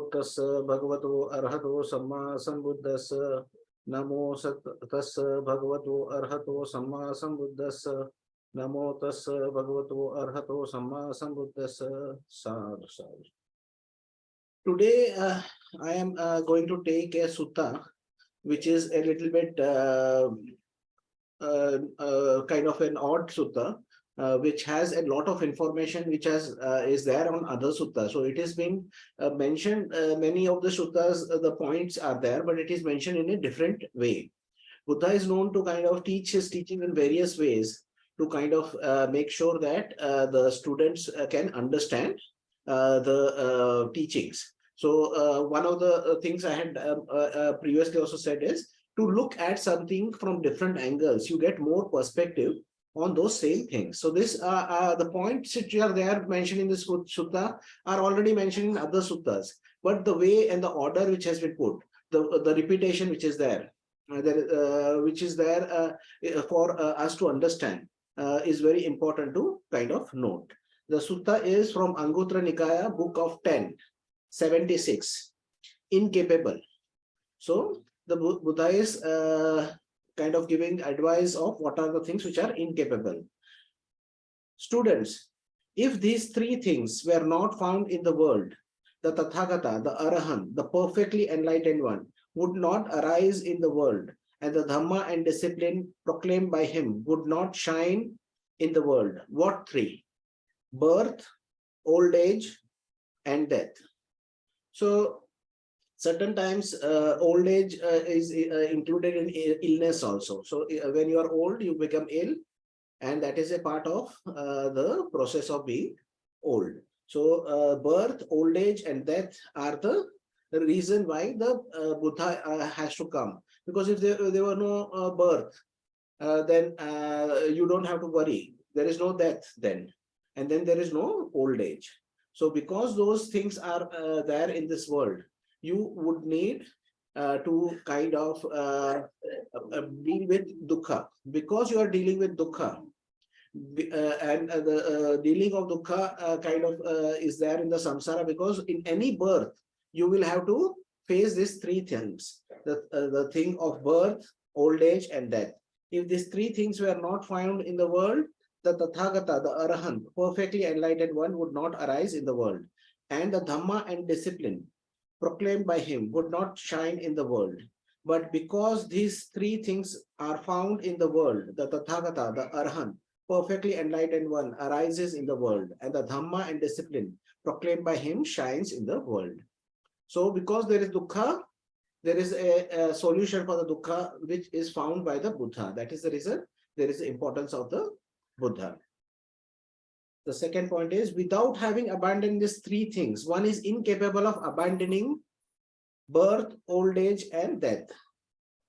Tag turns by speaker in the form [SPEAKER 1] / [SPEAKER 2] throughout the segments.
[SPEAKER 1] Tassa Bhagavato Arhato Samma Sambuddhassa Namo Tassa Bhagavato Arhato Samma Sambuddhassa Namo Tassa Bhagavato Arhato Samma Sambuddhassa Sadhu Sadhu. Today I am going to take a sutta which is a little bit kind of an odd sutta, which has a lot of information which is there on other suttas. So it has been mentioned, many of the suttas, the points are there, but it is mentioned in a different way. Buddha is known to kind of teach his teaching in various ways to kind of make sure that the students can understand the teachings. So one of the things I had previously also said is to look at something from different angles. You get more perspective on those same things. So this the points which are there mentioned in this sutta are already mentioned in other suttas, but the way and the order which has been put, the repetition which is there, for us to understand is very important to kind of note. The sutta is from Aṅguttara Nikāya, book of 10, 76, Incapable. So the Buddha is kind of giving advice of what are the things which are incapable. Students, if these three things were not found in the world, the Tathagata, the Arahant, the perfectly enlightened one, would not arise in the world, and the Dhamma and discipline proclaimed by him would not shine in the world. What three? Birth, old age, and death. So certain times old age is included in illness also. So when you are old, you become ill, and that is a part of the process of being old. So birth, old age, and death are the reason why the Buddha has to come. Because if there were no birth, then you don't have to worry. There is no death then, and then there is no old age. So because those things are there in this world, you would need to kind of deal with dukkha. Because you are dealing with dukkha, and the dealing of dukkha kind of is there in the samsara, because in any birth, you will have to face these three things, the thing of birth, old age, and death. If these three things were not found in the world, the Tathagata, the Arahant, perfectly enlightened one, would not arise in the world. And the Dhamma and discipline proclaimed by him would not shine in the world. But because these three things are found in the world, the Tathagata, the Arahant, perfectly enlightened one, arises in the world, and the Dhamma and discipline proclaimed by him shines in the world. So because there is dukkha, there is a solution for the dukkha which is found by the Buddha. That is the reason there is the importance of the Buddha. The second point is, without having abandoned these three things, one is incapable of abandoning birth, old age, and death.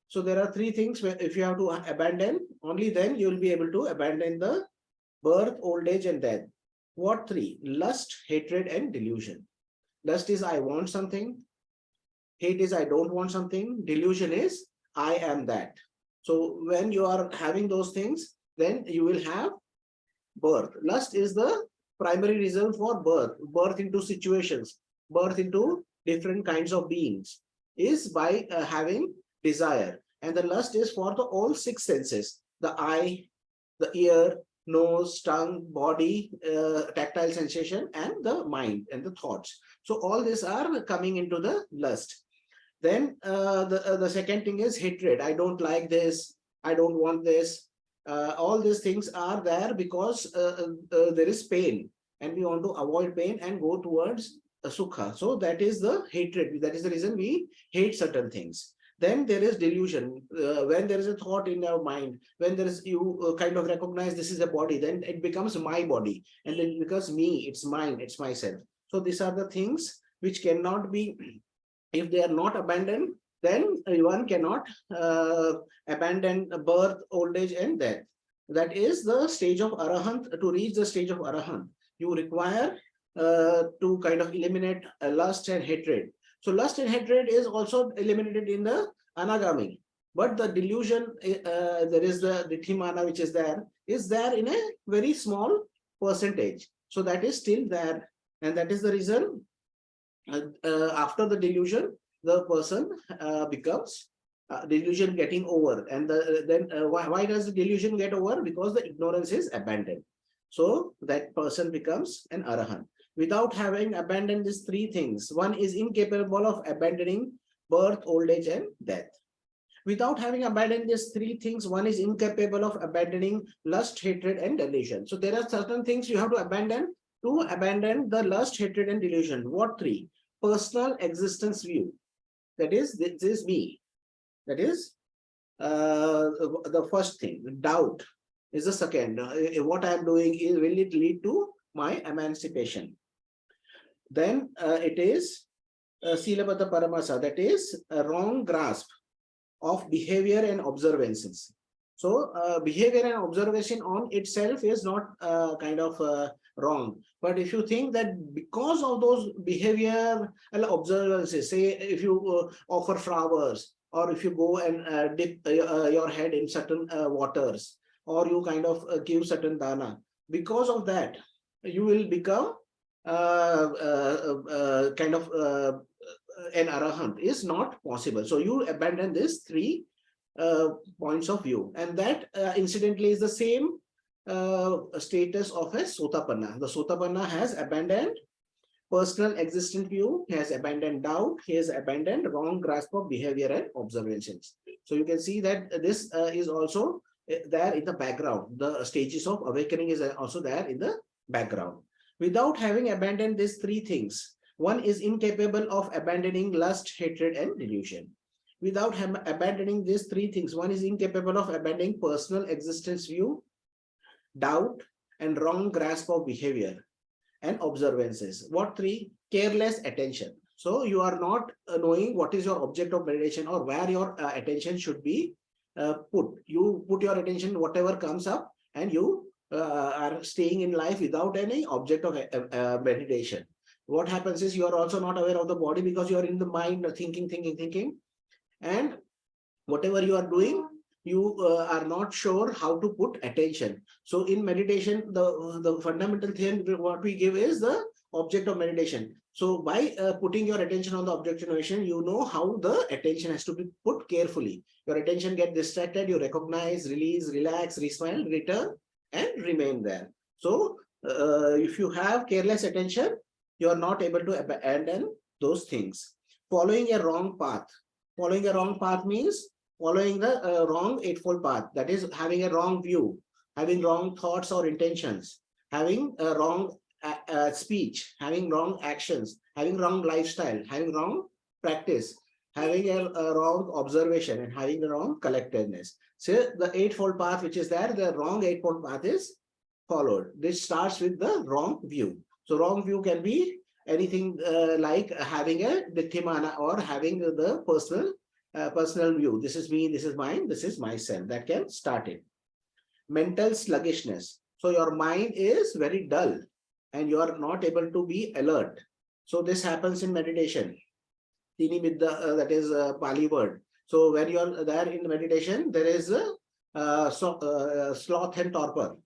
[SPEAKER 1] So there are three things where if you have to abandon, only then you will be able to abandon the birth, old age, and death. What three? Lust, hatred, and delusion. Lust is I want something. Hate is I don't want something. Delusion is I am that. So when you are having those things, then you will have birth. Lust is the primary reason for birth into situations, birth into different kinds of beings, is by having desire. And the lust is for the all six senses: the eye, the ear, nose, tongue, body, tactile sensation, and the mind and the thoughts. So all these are coming into the lust. Then the second thing is hatred. I don't like this. I don't want this. All these things are there because there is pain, and we want to avoid pain and go towards sukha. So that is the hatred. That is the reason we hate certain things. Then there is delusion. When there is a thought in your mind, when there is you kind of recognize this is a body, then it becomes my body, and then it becomes me. It's mine. It's myself. So these are the things which cannot be. If they are not abandoned, then one cannot abandon birth, old age, and death. That is the stage of Arahant. To reach the stage of Arahant, you require to kind of eliminate lust and hatred. So lust and hatred is also eliminated in the Anagami. But the delusion, there is the Ditthimana which is there in a very small percentage. So that is still there. And that is the reason After the delusion, the person becomes delusion getting over, and then why does the delusion get over? Because the ignorance is abandoned. So that person becomes an arahant. Without having abandoned these three things, one is incapable of abandoning birth, old age, and death. Without having abandoned these three things, one is incapable of abandoning lust, hatred, and delusion. So there are certain things you have to abandon the lust, hatred, and delusion. What three? Personal existence view. That is, this is me. That is the first thing. Doubt is the second. What I am doing is, will it lead to my emancipation? Then it is Silabata Paramasa, that is a wrong grasp of behavior and observances. So behavior and observation on itself is not wrong. But if you think that because of those behavior and observances, say if you offer flowers, or if you go and dip your head in certain waters, or you give certain dana, because of that, you will become an arahant. Is not possible. So you abandon these three points of view, and that incidentally is the same status of a sotapanna. The sotapanna has abandoned personal existent view, he has abandoned doubt, he has abandoned wrong grasp of behavior and observations. So you can see that this is also there in the background. The stages of awakening is also there in the background. Without having abandoned these three things, one is incapable of abandoning lust, hatred, and delusion. Without abandoning these three things, one is incapable of abandoning personal existence view, doubt, and wrong grasp of behavior and observances. What three? Careless attention. So you are not knowing what is your object of meditation, or where your attention should be put. You put your attention whatever comes up, and you are staying in life without any object of meditation. What happens is you are also not aware of the body, because you are in the mind thinking, and whatever you are doing, you are not sure how to put attention. So in meditation, the fundamental thing what we give is the object of meditation. So by putting your attention on the object of meditation, you know how the attention has to be put carefully. Your attention get distracted, you recognize, release, relax, resmile, return, and remain there. So if you have careless attention, you are not able to abandon those things. Following a wrong path. Following a wrong path means following the wrong eightfold path. That is having a wrong view, having wrong thoughts or intentions, having a wrong speech, having wrong actions, having wrong lifestyle, having wrong practice, having a wrong observation, and having the wrong collectedness. So the eightfold path which is there, the wrong eightfold path is followed. This starts with the wrong view. So wrong view can be anything like having a ditthimana, or having the personal view. This is me, this is mine, this is myself. That can start it. Mental sluggishness. So your mind is very dull and you are not able to be alert. So this happens in meditation. Tini Vidya, that is a Pali word. So when you are there in meditation, there is a sloth and torpor.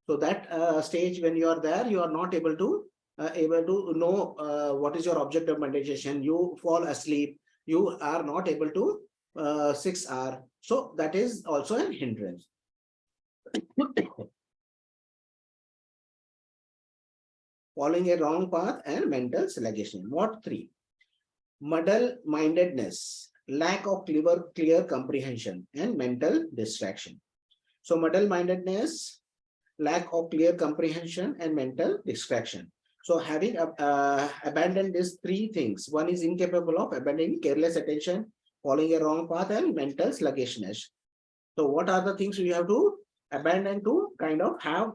[SPEAKER 1] So that stage, when you are there, you are not able to know what is your object of meditation. You fall asleep. You are not able to 6 hours. So that is also an hindrance. Following a wrong path and mental sluggishness. What three? Muddle-mindedness, lack of clear comprehension, and mental distraction. So muddle-mindedness, lack of clear comprehension, and mental distraction. So having abandoned these three things, one is incapable of abandoning careless attention, following a wrong path, and mental sluggishness. So what are the things you have to abandon to have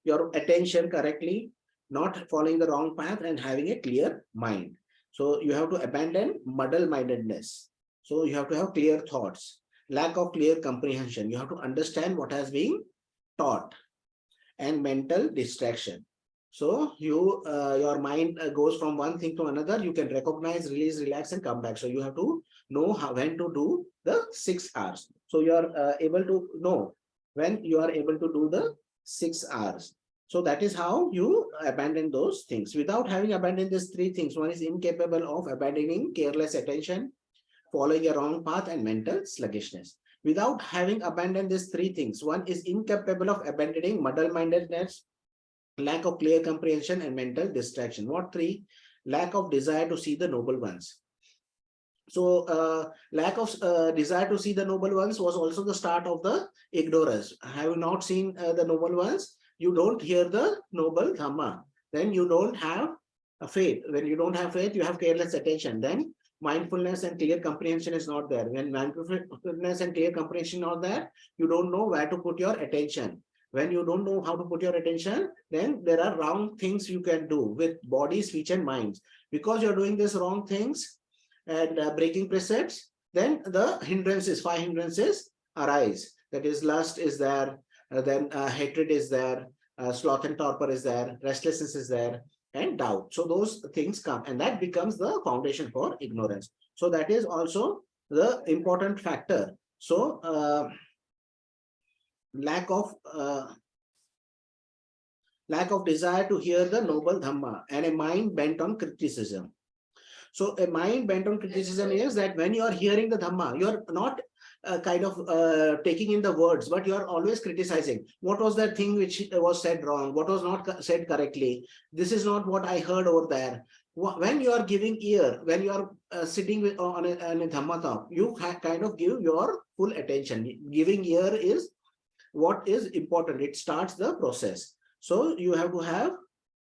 [SPEAKER 1] your attention correctly, not following the wrong path, and having a clear mind? So you have to abandon muddle-mindedness. So you have to have clear thoughts, lack of clear comprehension. You have to understand what has been taught, and mental distraction. So you your mind goes from one thing to another. You can recognize, release, relax, and come back. So you have to know when to do the 6 hours. So you are able to know when you are able to do the 6 hours. So that is how you abandon those things. Without having abandoned these three things, one is incapable of abandoning careless attention, following a wrong path, and mental sluggishness. Without having abandoned these three things, one is incapable of abandoning muddle-mindedness, lack of clear comprehension, and mental distraction. What three? Lack of desire to see the noble ones. So lack of desire to see the noble ones was also the start of the ignorance. Have you not seen the noble ones? You don't hear the noble Dhamma. Then you don't have a faith. When you don't have faith, you have careless attention. Then mindfulness and clear comprehension is not there. When mindfulness and clear comprehension are not there, you don't know where to put your attention. When you don't know how to put your attention, then there are wrong things you can do with body, speech, and minds. Because you're doing these wrong things and breaking precepts, then the hindrances, 5 hindrances arise. That is, lust is there, then hatred is there, sloth and torpor is there, restlessness is there, and doubt. So those things come, and that becomes the foundation for ignorance. So that is also the important factor. So lack of desire to hear the noble Dhamma and a mind bent on criticism. So a mind bent on criticism is that when you are hearing the Dhamma, you are not taking in the words, but you are always criticizing. What was that thing which was said wrong? What was not said correctly? This is not what I heard over there. When you are giving ear, when you are sitting on a Dhamma talk, you kind of give your full attention. Giving ear is what is important. It starts the process. So you have to have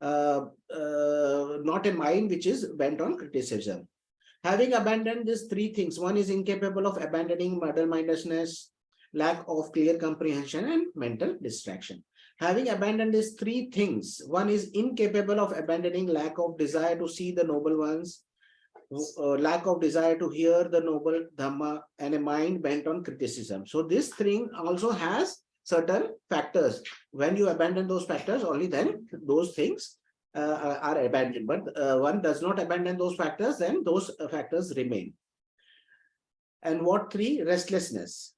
[SPEAKER 1] not a mind which is bent on criticism. Having abandoned these three things, one is incapable of abandoning muddle-mindedness, lack of clear comprehension, and mental distraction. Having abandoned these three things, one is incapable of abandoning lack of desire to see the noble ones, lack of desire to hear the noble Dhamma, and a mind bent on criticism. So this thing also has certain factors. When you abandon those factors, only then those things are abandoned. But one does not abandon those factors, then those factors remain. And what three? Restlessness,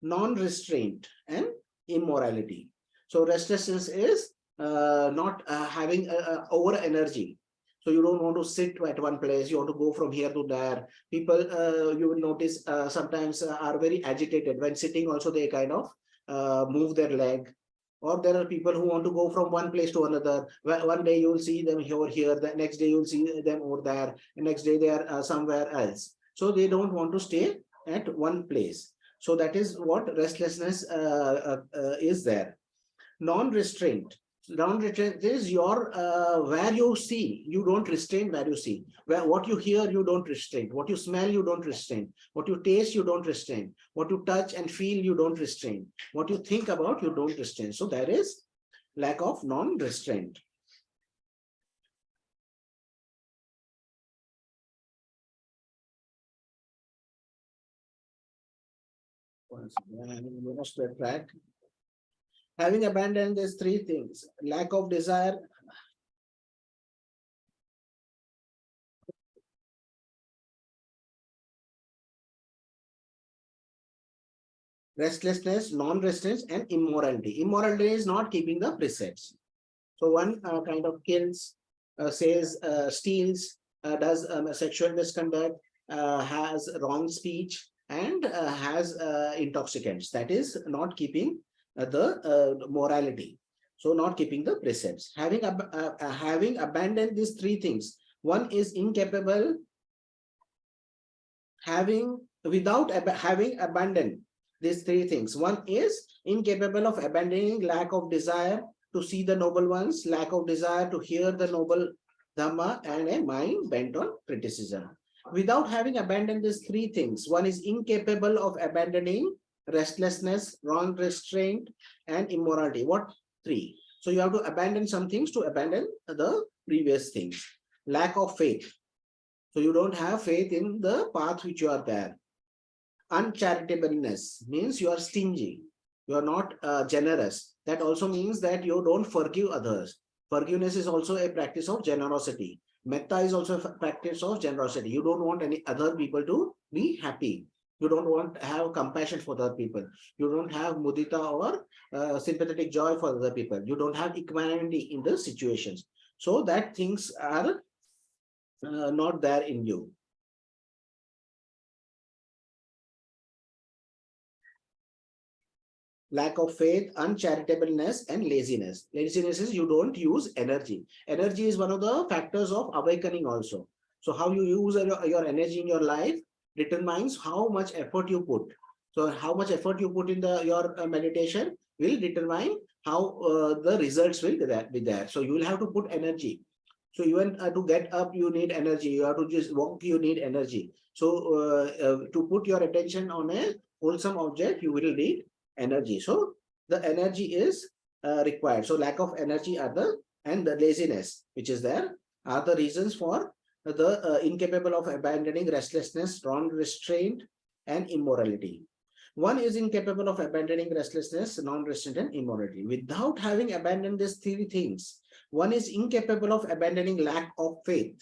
[SPEAKER 1] non-restraint, and immorality. So restlessness is not having over energy. So you don't want to sit at one place, you want to go from here to there. People, you will notice sometimes are very agitated. When sitting also, they kind of move their leg. Or there are people who want to go from one place to another. One day you will see them over here, the next day you will see them over there, the next day they are somewhere else. So they don't want to stay at one place. So that is what restlessness is there. Non-restraint. Non-restraint is your where you see, you don't restrain where you see. Where what you hear, you don't restrain. What you smell, you don't restrain. What you taste, you don't restrain. What you touch and feel, you don't restrain. What you think about, you don't restrain. So there is lack of non-restraint. Lost the track. Having abandoned these three things, lack of desire, restlessness, non-restraint, and immorality. Immorality is not keeping the precepts. So one kind of kills, says, steals, does sexual misconduct, has wrong speech, and has intoxicants. That is not keeping the morality. So not keeping the precepts. Having abandoned these three things, one is incapable, having abandoned these three things. One is incapable of abandoning lack of desire to see the noble ones, lack of desire to hear the noble Dhamma, and a mind bent on criticism. Without having abandoned these three things, one is incapable of abandoning restlessness, wrong restraint, and immorality. What three? So you have to abandon some things to abandon the previous things. Lack of faith. So you don't have faith in the path which you are there. Uncharitableness means you are stingy. You are not generous. That also means that you don't forgive others. Forgiveness is also a practice of generosity. Metta is also a practice of generosity. You don't want any other people to be happy. You don't want to have compassion for other people. You don't have mudita or sympathetic joy for other people. You don't have equanimity in the situations. So that things are not there in you. Lack of faith, uncharitableness, and laziness. Laziness is you don't use energy. Energy is one of the factors of awakening also. So how you use your energy in your life determines how much effort you put. So how much effort you put in your meditation will determine how the results will be there. So you will have to put energy. So even to get up, you need energy. You have to just walk, you need energy. So to put your attention on a wholesome object, you will need energy. So the energy is required. So lack of energy and the laziness which is there are the reasons for the incapable of abandoning restlessness, non-restraint, and immorality. One is incapable of abandoning restlessness, non-restraint, and immorality. Without having abandoned these three things, one is incapable of abandoning lack of faith,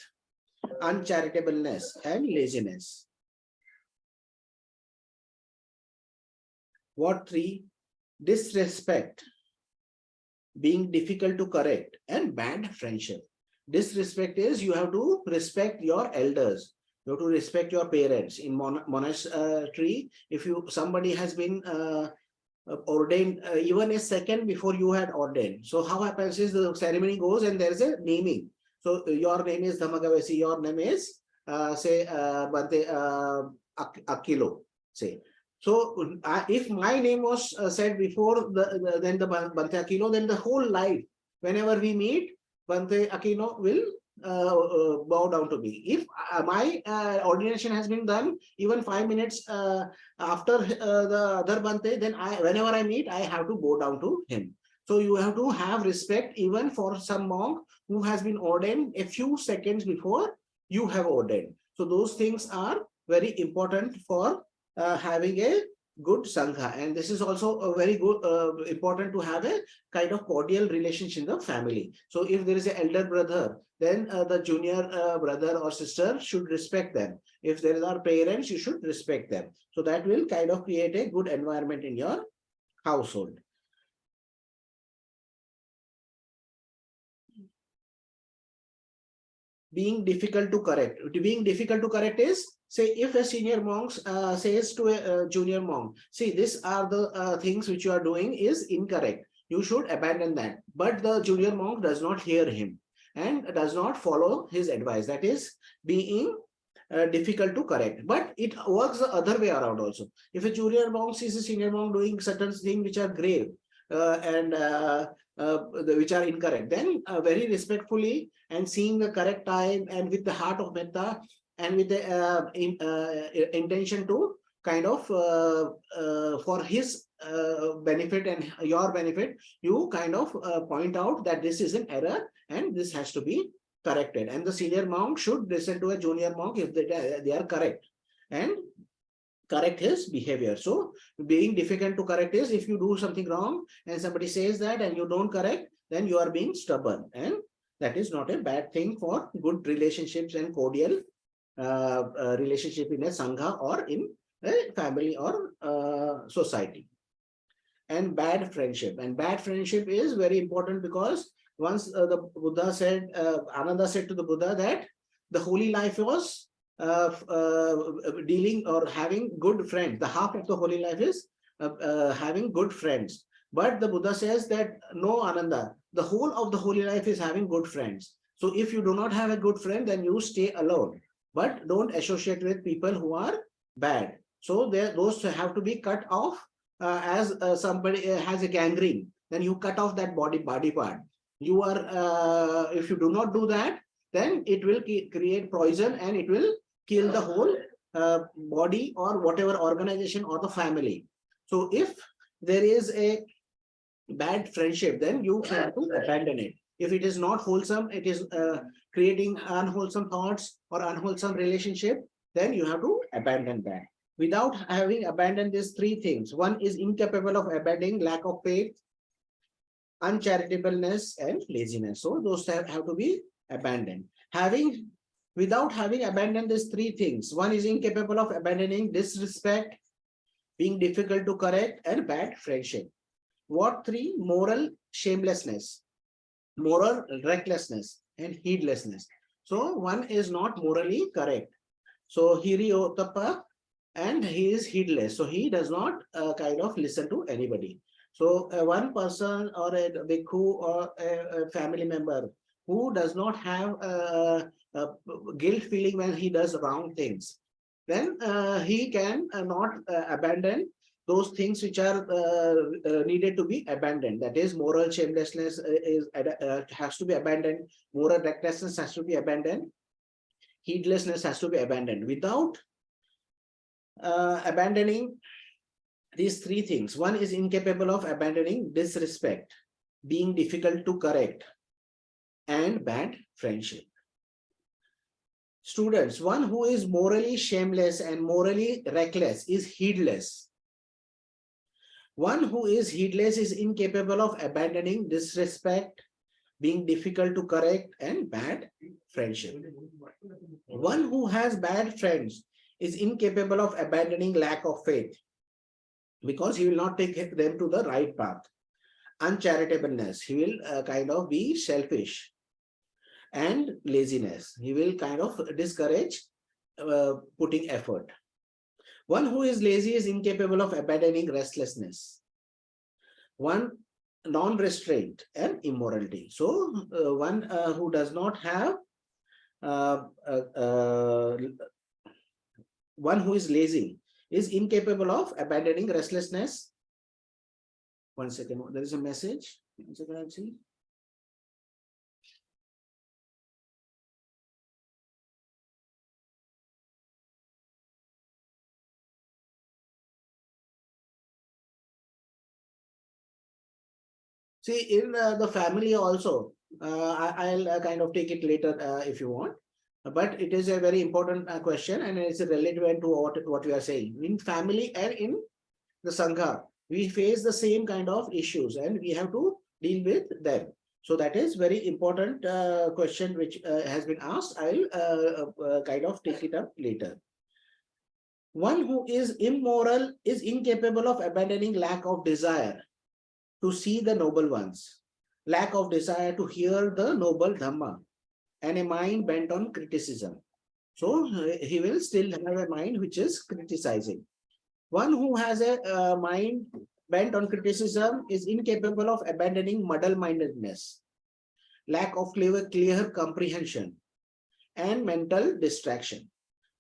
[SPEAKER 1] uncharitableness, and laziness. What three? Disrespect, being difficult to correct, and bad friendship. Disrespect is you have to respect your elders. You have to respect your parents. In monastery, if somebody has been ordained even a second before you had ordained. So how happens is the ceremony goes and there is a naming. So your name is Dhammagavesi, your name is say Bante Akilo, say. So if my name was said before then the Bante Akilo, then the whole life, whenever we meet, Bante Akino will bow down to me. If my ordination has been done even 5 minutes after the other Bante, then whenever I meet, I have to bow down to him. So you have to have respect even for some monk who has been ordained a few seconds before you have ordained. So those things are very important for having a good sangha, and this is also a very good important to have a kind of cordial relationship in the family. So if there is an elder brother, then the junior brother or sister should respect them. If there are parents, you should respect them. So that will kind of create a good environment in your household. Being difficult to correct. Being difficult to correct is, say, if a senior monk says to a junior monk, see, these are the things which you are doing is incorrect. You should abandon that. But the junior monk does not hear him and does not follow his advice. That is being difficult to correct. But it works the other way around also. If a junior monk sees a senior monk doing certain things which are grave and which are incorrect, then very respectfully and seeing the correct time and with the heart of metta and with the intention to kind of for his benefit and your benefit, you kind of point out that this is an error and this has to be corrected. And the senior monk should listen to a junior monk if they are correct and correct his behavior. So being difficult to correct is if you do something wrong and somebody says that and you don't correct, then you are being stubborn, and that is not a bad thing for good relationships and cordial relationship in a sangha or in a family or society. And bad friendship. And bad friendship is very important because once the Buddha said, Ananda said to the Buddha that the holy life was dealing or having good friends. The half of the holy life is having good friends. But the Buddha says that no, Ananda, the whole of the holy life is having good friends. So if you do not have a good friend, then you stay alone. But don't associate with people who are bad. So those have to be cut off as somebody has a gangrene. Then you cut off that body part. You are if you do not do that, then it will create poison and it will kill the whole body or whatever organization or the family. So if there is a bad friendship, then you have to abandon it. If it is not wholesome, it is creating unwholesome thoughts or unwholesome relationship, then you have to abandon that. Without having abandoned these three things, one is incapable of abandoning lack of faith, uncharitableness, and laziness. So those have to be abandoned. Having Without having abandoned these three things, one is incapable of abandoning disrespect, being difficult to correct, and bad friendship. What three? Moral shamelessness, moral recklessness, and heedlessness. So one is not morally correct. So hiri otapa, and he is heedless. So he does not kind of listen to anybody. So one person or a bhikkhu or a family member who does not have a guilt feeling when he does wrong things, then he can not abandon those things which are needed to be abandoned. That is, moral shamelessness has to be abandoned, moral recklessness has to be abandoned, heedlessness has to be abandoned. Without abandoning these three things, one is incapable of abandoning disrespect, being difficult to correct, and bad friendship. Students, one who is morally shameless and morally reckless is heedless. One who is heedless is incapable of abandoning disrespect, being difficult to correct, and bad friendship. One who has bad friends is incapable of abandoning lack of faith, because he will not take them to the right path. Uncharitableness, he will kind of be selfish. And laziness, he will kind of discourage putting effort. One who is lazy is incapable of abandoning restlessness. One, non-restraint and immorality. So one who does not have one who is lazy is incapable of abandoning restlessness. One second, there is a message. One second, I'll see. See, in the family also, I'll kind of take it later if you want. But it is a very important question, and it's relevant to what we are saying. In family and in the Sangha, we face the same kind of issues, and we have to deal with them. So that is very important question which has been asked. I'll kind of take it up later. One who is immoral is incapable of abandoning lack of desire to see the noble ones, lack of desire to hear the noble Dhamma, and a mind bent on criticism. So he will still have a mind which is criticizing. One who has a mind bent on criticism is incapable of abandoning muddle-mindedness, lack of clear comprehension, and mental distraction.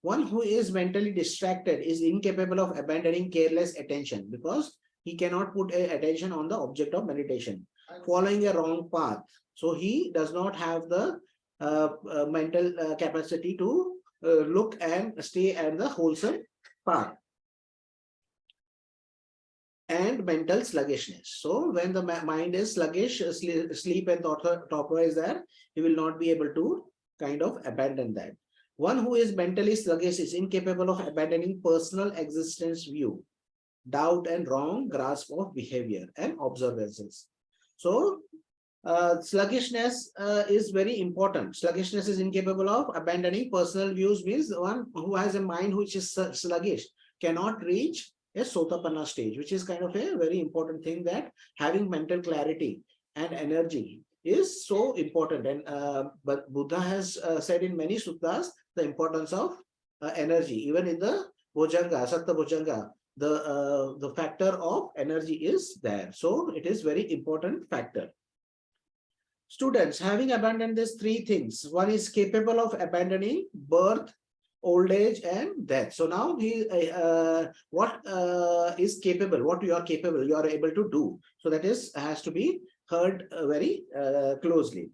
[SPEAKER 1] One who is mentally distracted is incapable of abandoning careless attention, because he cannot put attention on the object of meditation, following a wrong path. So he does not have the mental capacity to look and stay at the wholesome path. And mental sluggishness. So when the mind is sluggish, sleep and torpor is there, he will not be able to kind of abandon that. One who is mentally sluggish is incapable of abandoning personal existence view, doubt and wrong grasp of behavior and observances. So sluggishness is very important. Sluggishness is incapable of abandoning personal views, means one who has a mind which is sluggish cannot reach a Sotapanna stage, which is kind of a very important thing, that having mental clarity and energy is so important. And but Buddha has said in many suttas the importance of energy. Even in the Bhojanga, Satta Bhojanga, the factor of energy is there. So it is very important factor. Students, having abandoned these three things, one is capable of abandoning birth, old age, and death. So now what is capable, what you are capable, you are able to do. So that has to be heard very closely.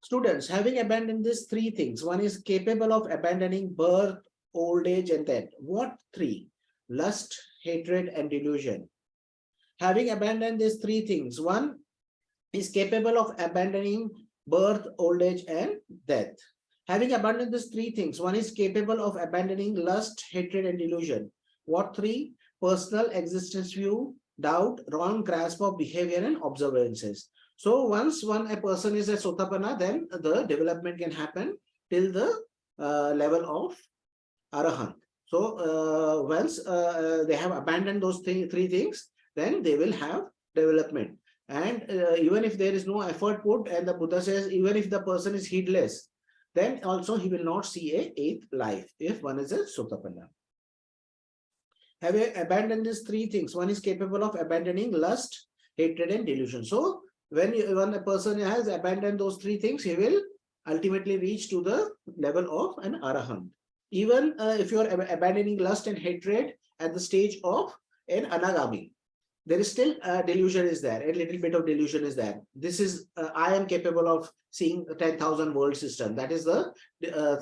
[SPEAKER 1] Students, having abandoned these three things, one is capable of abandoning birth, old age, and death. What three? Lust, hatred, and delusion. Having abandoned these three things, one is capable of abandoning birth, old age, and death. Having abandoned these three things, one is capable of abandoning lust, hatred, and delusion. What three? Personal existence view, doubt, wrong grasp of behavior, and observances. So once a person is a Sotapanna, then the development can happen till the level of Arahant. So once they have abandoned those three things, then they will have development. And even if there is no effort put, and the Buddha says, even if the person is heedless, then also he will not see a eighth life if one is a Sotapanna. Having abandoned these three things, one is capable of abandoning lust, hatred, and delusion. So when a person has abandoned those three things, he will ultimately reach to the level of an Arahant. Even if you are abandoning lust and hatred at the stage of an Anagami, there is still delusion is there, a little bit of delusion is there. This is, I am capable of seeing 10,000 world system. That is the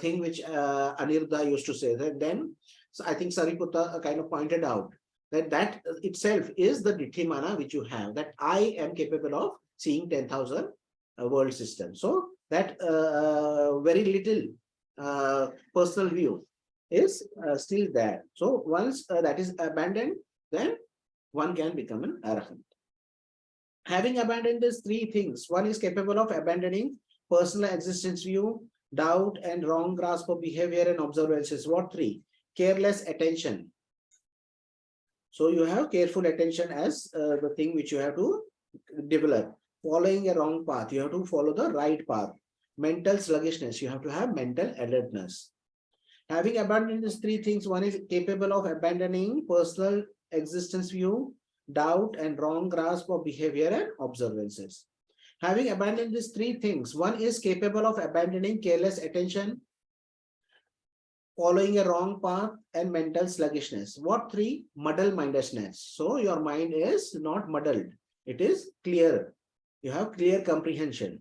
[SPEAKER 1] thing which Aniruddha used to say. Then so I think Sariputta kind of pointed out that itself is the Ditthimana which you have, that I am capable of seeing 10,000 world systems. So that very little personal view is still there. So once that is abandoned, then one can become an Arahant. Having abandoned these three things, one is capable of abandoning personal existence view, doubt, and wrong grasp of behavior and observances. What three? Careless attention. So you have careful attention as the thing which you have to develop. Following a wrong path, you have to follow the right path. Mental sluggishness, you have to have mental alertness. Having abandoned these three things, one is capable of abandoning personal existence view, doubt, and wrong grasp of behavior and observances. Having abandoned these three things, one is capable of abandoning careless attention, following a wrong path, and mental sluggishness. What three? Muddle-mindedness. So your mind is not muddled. It is clear. You have clear comprehension.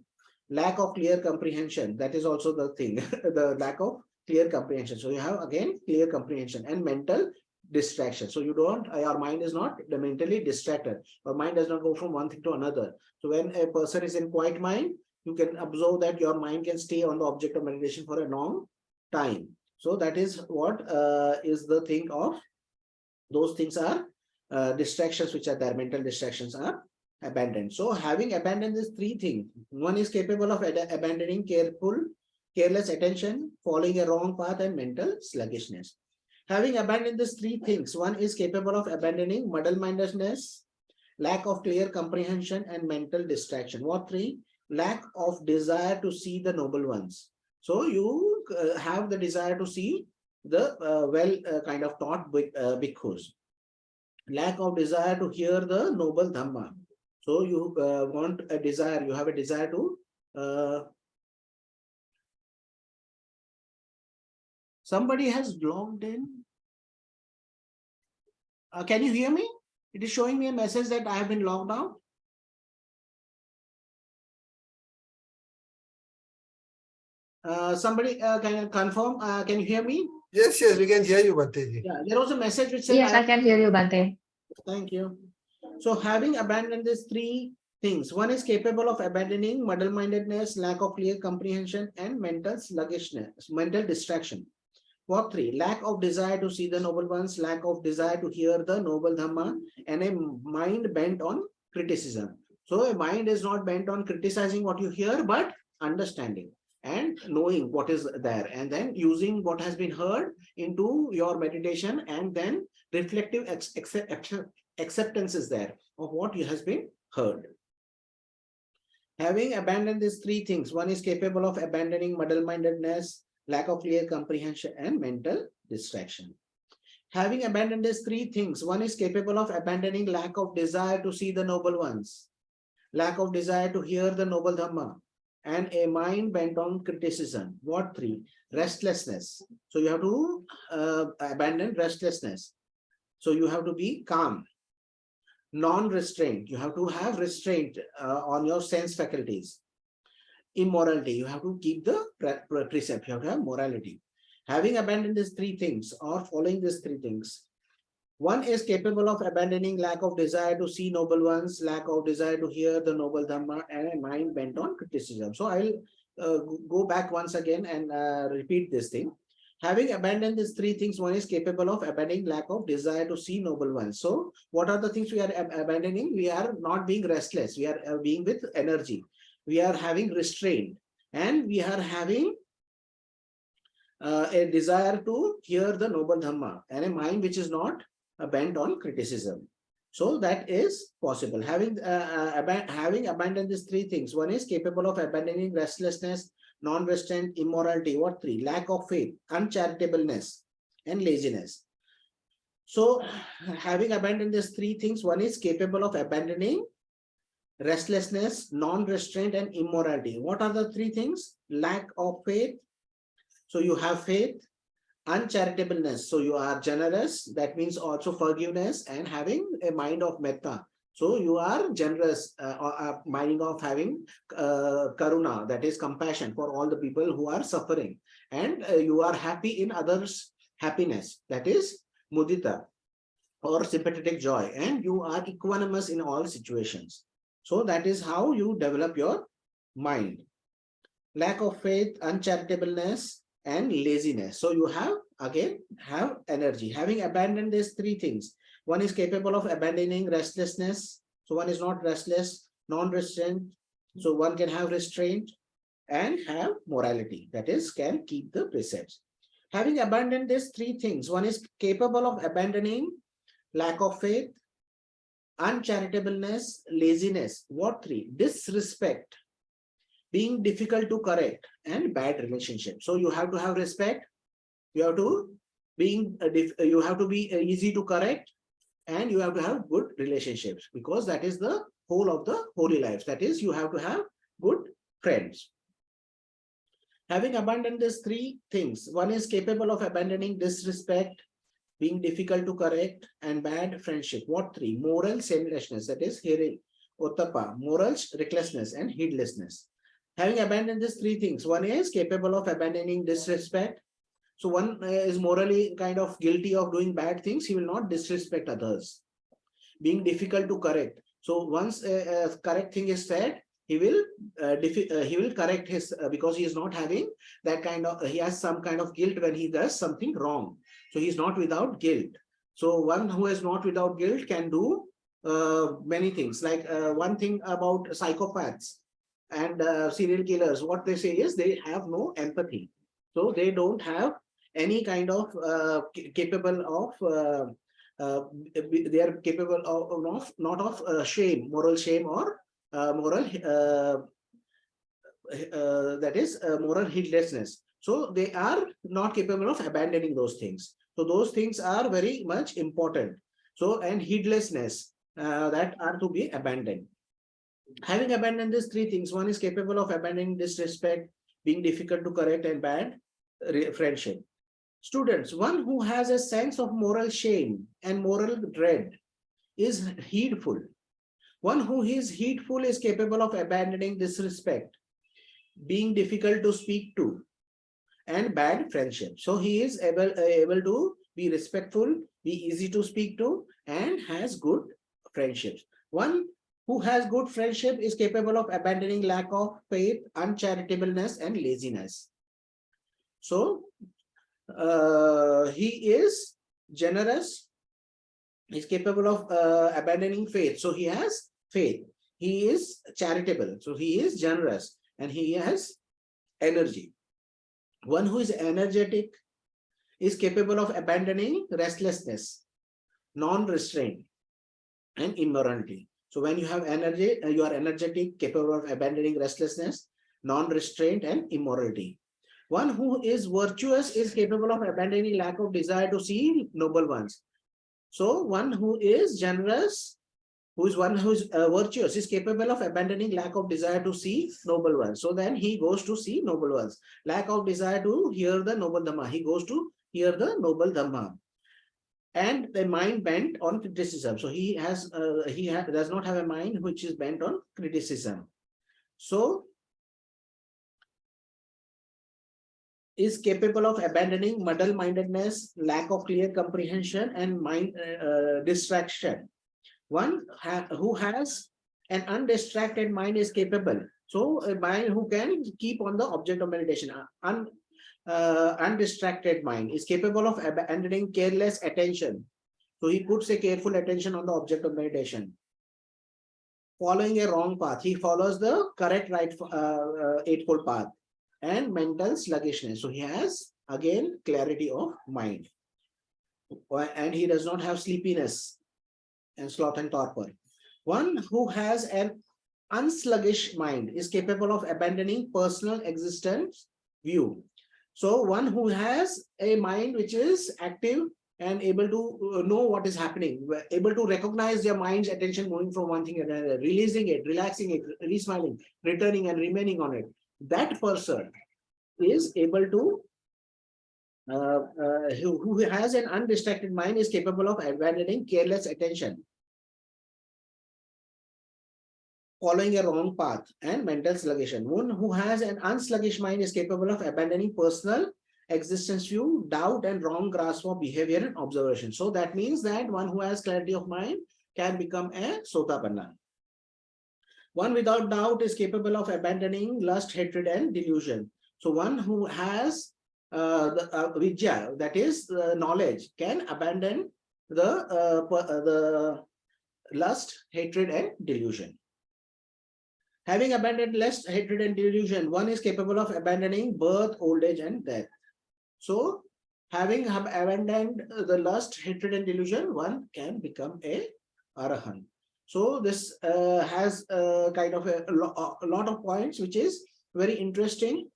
[SPEAKER 1] Lack of clear comprehension. That is also the thing. The lack of clear comprehension. So you have again clear comprehension and mental distraction. So you don't, your mind is not mentally distracted. Your mind does not go from one thing to another. So when a person is in quiet mind, you can observe that your mind can stay on the object of meditation for a long time. So that is what is the thing of those things are distractions which are there, mental distractions are abandoned. So having abandoned these three things, one is capable of abandoning careless attention, following a wrong path, and mental sluggishness. Having abandoned these three things, one is capable of abandoning muddle-mindedness, lack of clear comprehension, and mental distraction. What three? Lack of desire to see the noble ones. So you have the desire to see the kind of taught bhikkhus. Lack of desire to hear the noble Dhamma. So you want a desire, you have a desire to somebody has logged in. Can you hear me? It is showing me a message that I have been logged out. Somebody can confirm. Can you hear me?
[SPEAKER 2] Yes, we can hear you, Bhante.
[SPEAKER 1] Yeah, there was a message which said.
[SPEAKER 3] Yes, I can hear you, Bhante.
[SPEAKER 1] Thank you. So having abandoned these three things, one is capable of abandoning muddle-mindedness, lack of clear comprehension, and mental sluggishness, mental distraction. What three? Lack of desire to see the noble ones, lack of desire to hear the noble Dhamma, and a mind bent on criticism. So a mind is not bent on criticizing what you hear, but understanding and knowing what is there, and then using what has been heard into your meditation, and then reflective acceptance is there of what has been heard. Having abandoned these three things, one is capable of abandoning muddle-mindedness, lack of clear comprehension, and mental distraction. Having abandoned these three things, one is capable of abandoning lack of desire to see the noble ones, lack of desire to hear the noble Dhamma, and a mind bent on criticism. What three? Restlessness. So you have to abandon restlessness. So you have to be calm. Non-restraint. You have to have restraint on your sense faculties. Immorality. You have to keep the precept. You have to have morality. Having abandoned these three things or following these three things, one is capable of abandoning lack of desire to see noble ones, lack of desire to hear the noble Dhamma, and a mind bent on criticism. So I'll go back once again and repeat this thing. Having abandoned these three things, one is capable of abandoning lack of desire to see noble ones. So what are the things we are abandoning? We are not being restless. We are being with energy. We are having restraint, and we are having a desire to hear the noble Dhamma, and a mind which is not bent on criticism. So that is possible. Having abandoned these three things, one is capable of abandoning restlessness, non-restraint, immorality. What three? Lack of faith, uncharitableness, and laziness. So having abandoned these three things, one is capable of abandoning restlessness, non-restraint, and immorality. What are the three things? Lack of faith. So you have faith. Uncharitableness. So you are generous. That means also forgiveness and having a mind of metta. So you are generous, mind of having karuna, that is compassion for all the people who are suffering. And you are happy in others' happiness. That is mudita or sympathetic joy. And you are equanimous in all situations. So that is how you develop your mind. Lack of faith, uncharitableness, and laziness. So you have energy. Having abandoned these three things, one is capable of abandoning restlessness. So one is not restless, non-restraint. So one can have restraint and have morality. That is, can keep the precepts. Having abandoned these three things, one is capable of abandoning lack of faith, uncharitableness, laziness. What three? Disrespect, being difficult to correct, and bad relationship. So you have to have respect, you have to be easy to correct, and you have to have good relationships, because that is the whole of the holy life. That is, you have to have good friends. Having abandoned these three things, one is capable of abandoning disrespect, being difficult to correct, and bad friendship. What three? Moral shamelessness, that is hiri, ottappa, moral recklessness, and heedlessness. Having abandoned these three things, one is capable of abandoning disrespect. So one is morally kind of guilty of doing bad things. He will not disrespect others. Being difficult to correct. So once a correct thing is said, he will correct his, because he is not having that kind of, he has some kind of guilt when he does something wrong. So he is not without guilt. So one who is not without guilt can do many things. Like one thing about psychopaths and serial killers, what they say is they have no empathy. So they don't have any kind of capable of they are capable of not of shame, moral shame, or moral that is moral heedlessness. So they are not capable of abandoning those things. So those things are very much important. So, and heedlessness that are to be abandoned. Having abandoned these three things, one is capable of abandoning disrespect, being difficult to correct, and bad friendship. Students, one who has a sense of moral shame and moral dread is heedful. One who is heedful is capable of abandoning disrespect, being difficult to speak to, and bad friendship. So he is able to be respectful, be easy to speak to, and has good friendships. One who has good friendship is capable of abandoning lack of faith, uncharitableness, and laziness. So he is generous, he's capable of abandoning faith. So he has faith. He is charitable. So he is generous, and he has energy. One who is energetic is capable of abandoning restlessness, non-restraint, and immorality. So when you have energy, you are energetic, capable of abandoning restlessness, non-restraint, and immorality. One who is virtuous is capable of abandoning lack of desire to see noble ones. So one who is generous, who is virtuous, is capable of abandoning lack of desire to see noble ones. So then he goes to see noble ones. Lack of desire to hear the noble Dhamma, he goes to hear the noble Dhamma. And the mind bent on criticism. So he does not have a mind which is bent on criticism. So is capable of abandoning muddle-mindedness, lack of clear comprehension, and mind distraction. One who has an undistracted mind is capable. So a mind who can keep on the object of meditation. Undistracted mind is capable of abandoning careless attention. So he puts a careful attention on the object of meditation. Following a wrong path, he follows the correct right eightfold path. And mental sluggishness. So he has again, clarity of mind. And he does not have sleepiness and sloth and torpor. One who has an unsluggish mind is capable of abandoning personal existence view. So one who has a mind which is active and able to know what is happening, able to recognize their mind's attention moving from one thing to another, releasing it, relaxing it, re-smiling, returning and remaining on it. That person is able to, who has an undistracted mind is capable of abandoning careless attention, following a wrong path and mental sluggish. One who has an unsluggish mind is capable of abandoning personal existence view, doubt and wrong grasp of behavior and observation. So that means that one who has clarity of mind can become a Sotapanna. One without doubt is capable of abandoning lust, hatred and delusion. So one who has the vidya, that is knowledge, can abandon the lust, hatred and delusion. Having abandoned lust, hatred and delusion, one is capable of abandoning birth, old age and death. So having abandoned the lust, hatred and delusion, one can become a Arahant. So this has kind of a lot of points, which is very interesting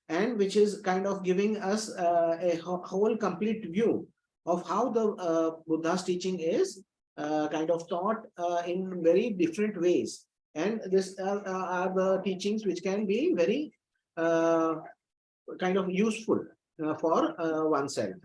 [SPEAKER 1] and which is kind of giving us a whole complete view of how the Buddha's teaching is kind of taught in very different ways. And this are the teachings which can be very kind of useful for oneself.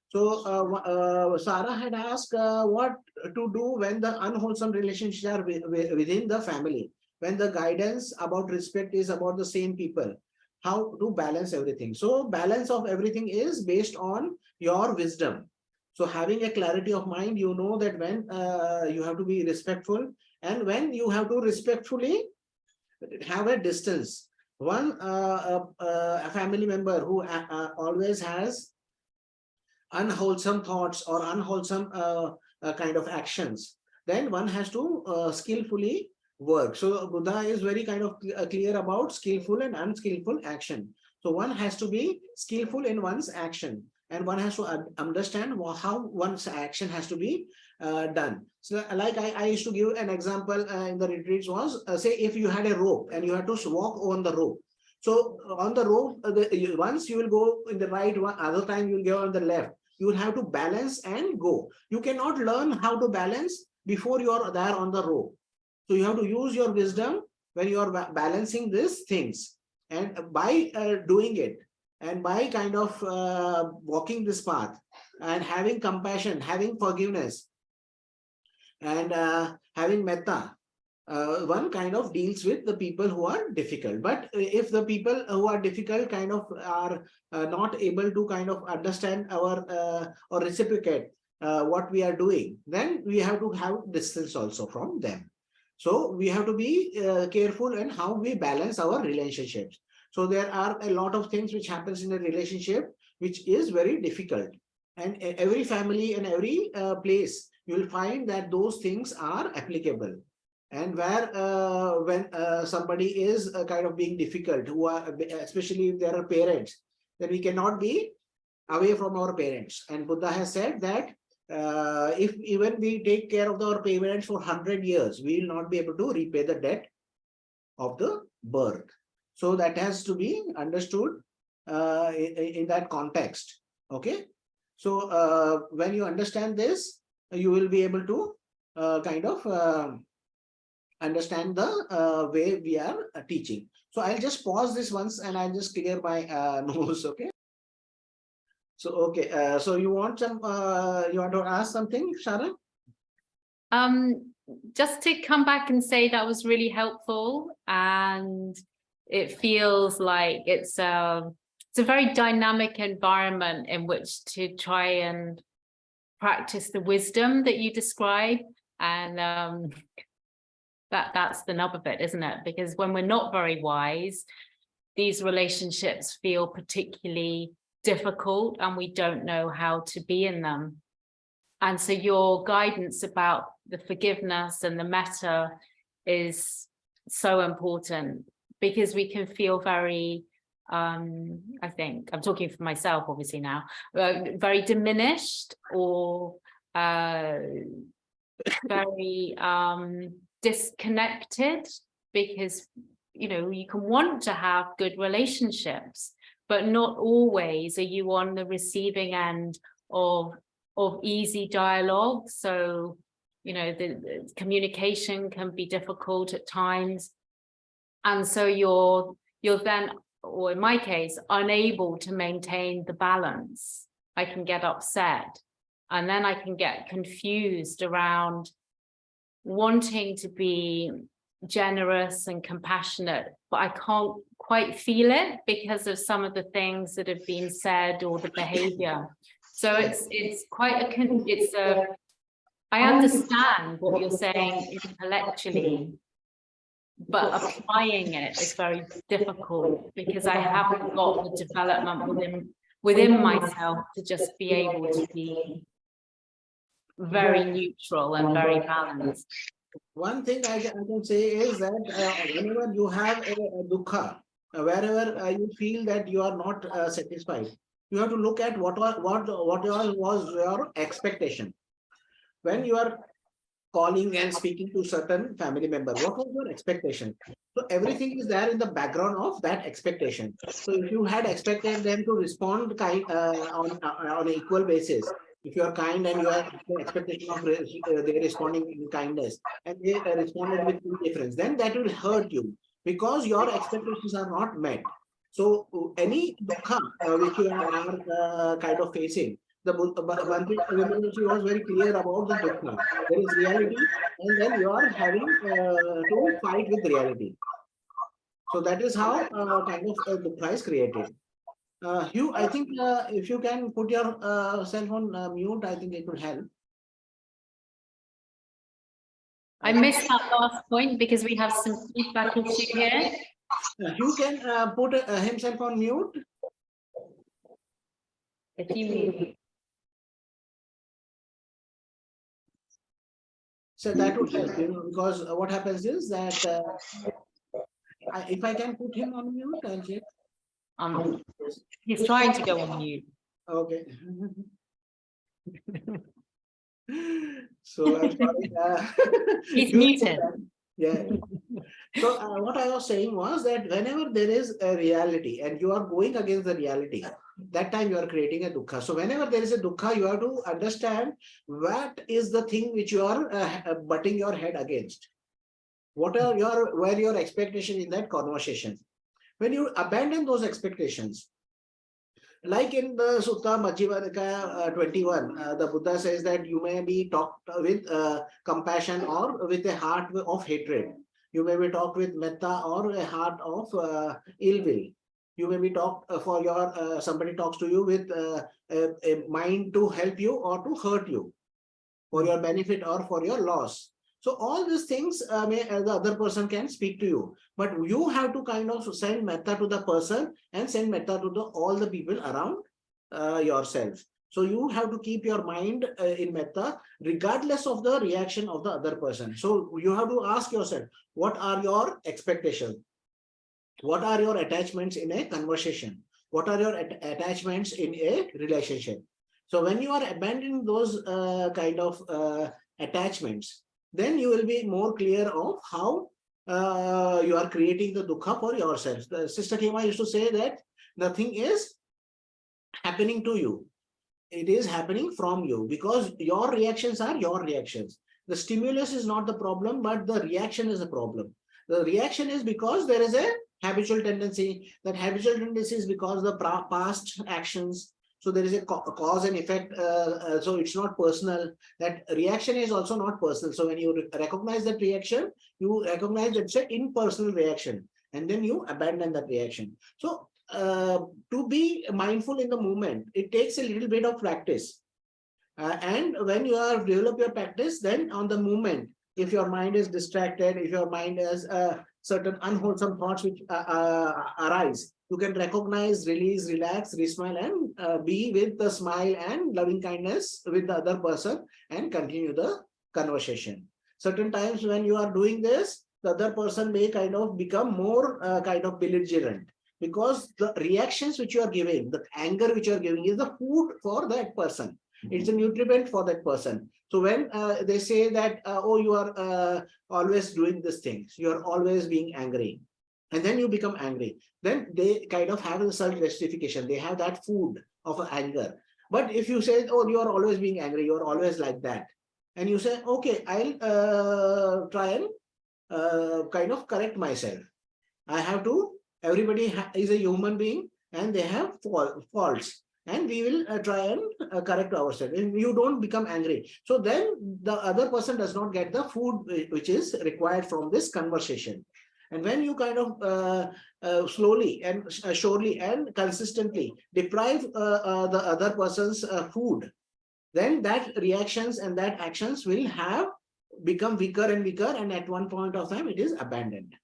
[SPEAKER 1] So Sarah had asked what to do when the unwholesome relationships are within the family, when the guidance about respect is about the same people, how to balance everything. So balance of everything is based on your wisdom. So having a clarity of mind, you know that when you have to be respectful and when you have to respectfully have a distance. One a family member who always has unwholesome thoughts or unwholesome kind of actions, then one has to skillfully work. So Buddha is very kind of clear about skillful and unskillful action. So one has to be skillful in one's action and one has to understand how one's action has to be done. So like I used to give an example in the retreats was, say if you had a rope and you had to walk on the rope. So on the rope, once you will go in the right, one other time you will go on the left. You will have to balance and go. You cannot learn how to balance before you are there on the rope. So you have to use your wisdom when you are balancing these things. And by doing it, and by kind of walking this path and having compassion, having forgiveness, and having metta, one kind of deals with the people who are difficult. But if the people who are difficult kind of are not able to kind of understand our or reciprocate what we are doing, then we have to have distance also from them. So we have to be careful in how we balance our relationships. So there are a lot of things which happens in a relationship, which is very difficult. And every family and every place, you will find that those things are applicable. And where when somebody is kind of being difficult, who are, especially if there are parents, then we cannot be away from our parents. And Buddha has said that if even we take care of our parents for 100 years, we will not be able to repay the debt of the birth. So that has to be understood in that context. Okay. So when you understand this, you will be able to kind of understand the way we are teaching. So I'll just pause this once and I'll just clear my nose. Okay. So, okay. So you want some, you want to ask something, Sharon?
[SPEAKER 3] Just to come back and say that was really helpful, and it feels like it's a very dynamic environment in which to try and practice the wisdom that you describe, and that's the nub of it, isn't it? Because when we're not very wise, these relationships feel particularly difficult and we don't know how to be in them. And so your guidance about the forgiveness and the metta is so important, because we can feel very I think I'm talking for myself, obviously now, very diminished or very disconnected, because you can want to have good relationships, but not always are you on the receiving end of easy dialogue. So the communication can be difficult at times, and so you're then, or in my case, unable to maintain the balance. I can get upset, and then I can get confused around wanting to be generous and compassionate, but I can't quite feel it because of some of the things that have been said or the behavior. So it's quite I understand what you're saying intellectually, but applying it is very difficult because I haven't got the development within myself to just be able to be very neutral and very balanced.
[SPEAKER 1] One thing I can say is that whenever you have a dukkha, wherever you feel that you are not satisfied, you have to look at what was your expectation. When you are calling and speaking to certain family member, what was your expectation? So everything is there in the background of that expectation. So if you had expected them to respond on an equal basis, if you are kind and you have the expectation of they responding in kindness, and they responded with indifference, then that will hurt you because your expectations are not met. So any dukkha which you are kind of facing, the Bhante was very clear about the dukkha. There is reality, and then you are having to fight with reality. So that is how kind of dukkha is created. Hugh, I think if you can put your cell phone mute, I think it will help.
[SPEAKER 3] I missed that last point because we have some feedback issue here.
[SPEAKER 1] Hugh can put himself on mute.
[SPEAKER 3] If you mute.
[SPEAKER 1] So that would help, because what happens is that if I can put him on mute, I'll check.
[SPEAKER 3] He's trying to go on mute.
[SPEAKER 1] Okay. So I'm sorry.
[SPEAKER 3] He's muted.
[SPEAKER 1] Yeah. So what I was saying was that whenever there is a reality and you are going against the reality, that time you are creating a dukkha. So whenever there is a dukkha, you have to understand what is the thing which you are butting your head against. What are your expectation in that conversation? When you abandon those expectations, like in the Sutta Majjhima Nikāya 21, the Buddha says that you may be talked with compassion or with a heart of hatred. You may be talked with metta or a heart of ill will. You may be talked for your somebody talks to you with a mind to help you or to hurt you, for your benefit or for your loss. So all these things the other person can speak to you, but you have to kind of send metta to the person and send metta to all the people around yourself. So you have to keep your mind in metta regardless of the reaction of the other person. So you have to ask yourself, what are your expectations? What are your attachments in a conversation? What are your attachments in a relationship? So when you are abandoning those kind of attachments, then you will be more clear of how you are creating the dukkha for yourself. The Sister Khema used to say that nothing is happening to you. It is happening from you, because your reactions are your reactions. The stimulus is not the problem, but the reaction is the problem. The reaction is because there is a habitual tendency. That habitual tendency is because the past actions. So there is a cause and effect. So it's not personal. That reaction is also not personal. So when you recognize that reaction, you recognize that it's an impersonal reaction, and then you abandon that reaction. So to be mindful in the moment, it takes a little bit of practice. And when you are develop your practice, then on the moment, if your mind is distracted, if your mind has certain unwholesome thoughts which arise, you can recognize, release, relax, smile, and be with the smile and loving kindness with the other person and continue the conversation. Certain times when you are doing this, the other person may kind of become more kind of belligerent. because the reactions which you are giving, the anger which you are giving is the food for that person. It's a nutriment for that person. So when they say that, oh, you are always doing this thing, you are always being angry, and then you become angry, then they kind of have a self-justification. They have that food of anger. But if you say, oh, you are always being angry, you are always like that, and you say, okay, I'll try and kind of correct myself. I have to, everybody is a human being and they have faults, and we will try and correct ourselves. And you don't become angry. So then the other person does not get the food which is required from this conversation. And when you kind of slowly and surely and consistently deprive the other person's food, then that reactions and that actions will have become weaker and weaker, and at one point of time it is abandoned.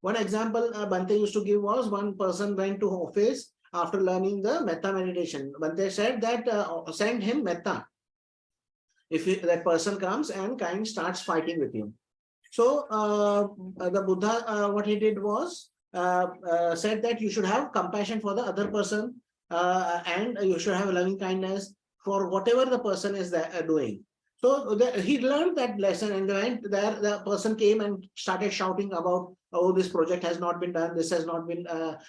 [SPEAKER 1] One example Bhante used to give was, one person went to office after learning the metta meditation. Bhante said that send him metta if that person comes and kind of starts fighting with you. So the Buddha, what he did was said that you should have compassion for the other person, and you should have loving kindness for whatever the person is doing. So he learned that lesson, and went there. The person came and started shouting about, oh, this project has not been done, this has not been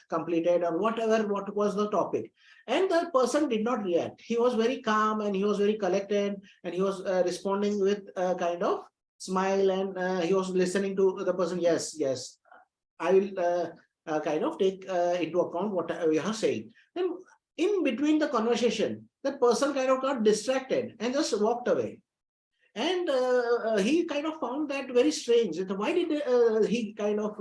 [SPEAKER 1] completed, or whatever, what was the topic. And the person did not react. He was very calm and he was very collected, and he was responding with a kind of smile, and he was listening to the person. Yes, yes, I will kind of take into account what you are saying. And in between the conversation, that person kind of got distracted and just walked away. And he kind of found that very strange. Why did he kind of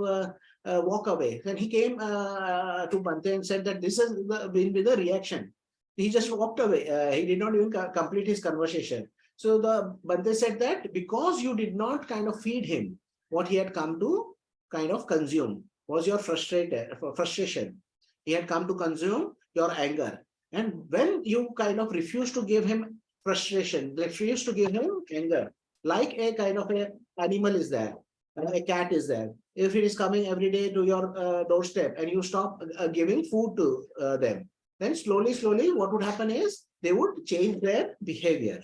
[SPEAKER 1] walk away? Then he came to Bhante and said that this has been the reaction. He just walked away. He did not even complete his conversation. So the Bhante said that because you did not kind of feed him what he had come to kind of consume was your frustration. He had come to consume your anger. And when you kind of refuse to give him frustration, refuse to give him anger, like a kind of a animal is there, a cat is there. If it is coming every day to your doorstep and you stop giving food to them, then slowly, what would happen is they would change their behavior.